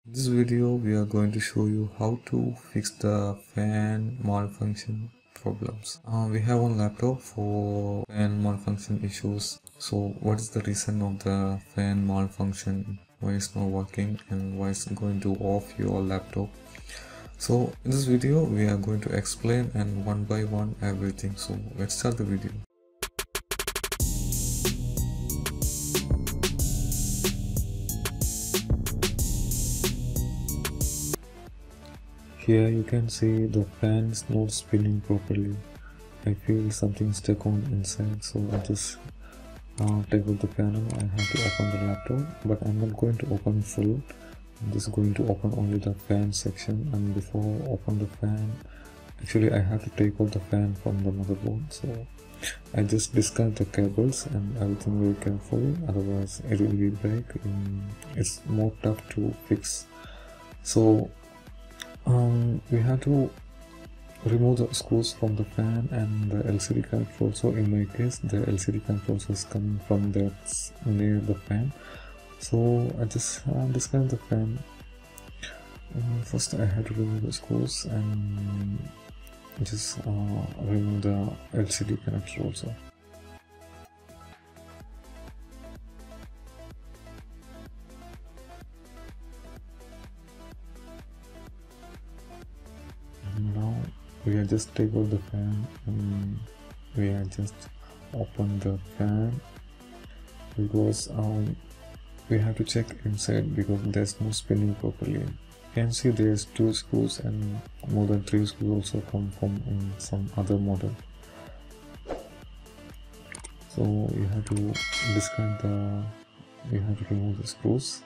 In this video, we are going to show you how to fix the fan malfunction problems. We have one laptop for fan malfunction issues. So what is the reason of the fan malfunction? Why it's not working and why it's going to off your laptop? So in this video, we are going to explain and one by one everything. So let's start the video. Here you can see the fan is not spinning properly. I feel something stuck on inside, so I just take out the panel. I have to open the laptop, but I'm not going to open full. I'm just going to open only the fan section, and before I open the fan, actually I have to take out the fan from the motherboard. So I just disconnect the cables and everything very carefully, otherwise it will be break. It's more tough to fix. So we have to remove the screws from the fan and the LCD connector also. In my case, the LCD connector is coming from that's near the fan, so I just disconnect the fan. First I had to remove the screws and just remove the LCD connector also. Now we are just take out the fan and we are just open the fan, because we have to check inside because there's no spinning properly. You can see there's 2 screws and more than 3 screws also come from in some other model. So you have to disconnect you have to remove the screws.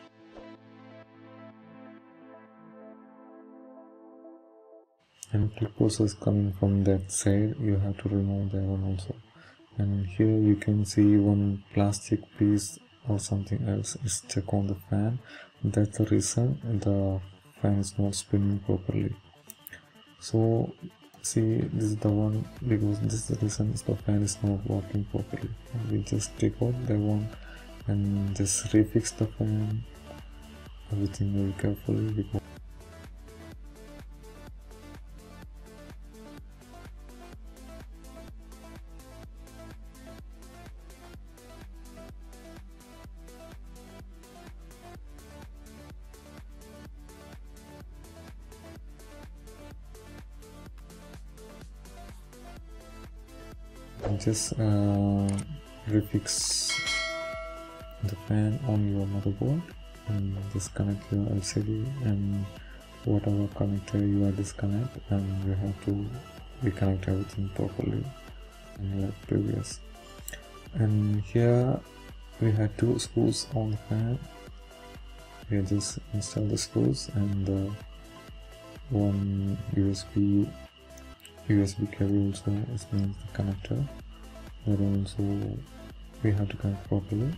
And clip also is coming from that side, you have to remove that one also. And here you can see one plastic piece or something else is stuck on the fan. That's the reason the fan is not spinning properly. So see, this is the one, because this is the reason the fan is not working properly. And we just take out that one and just refix the fan, everything very carefully. Because just refix the fan on your motherboard and just connect your LCD and whatever connector you are disconnect, and you have to reconnect everything properly and like previous. And here we had 2 screws on the fan. We just install the screws and one USB cable also is means the connector, that also we have to connect properly.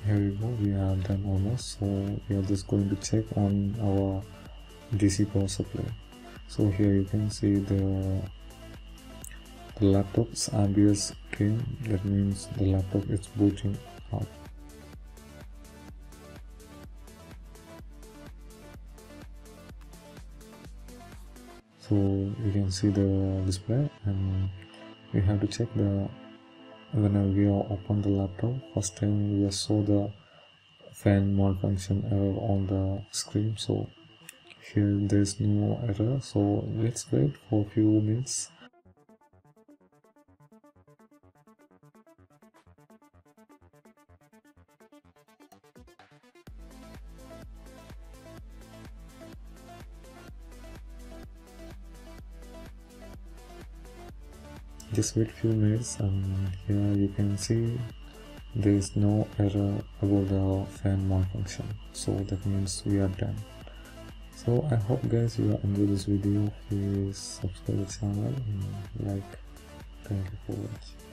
Here we go, we are done almost. So we are just going to check on our DC power supply. So here you can see the laptop's ambience screen, that means the laptop is booting up. So you can see the display, and we have to check whenever we open the laptop. First time we saw the fan malfunction error on the screen. So here there is no error, so let's wait for a few minutes. Just wait few minutes, and here you can see there is no error about the fan malfunction, so that means we are done. So I hope guys you enjoyed this video. Please subscribe the channel and like. Thank you for watching.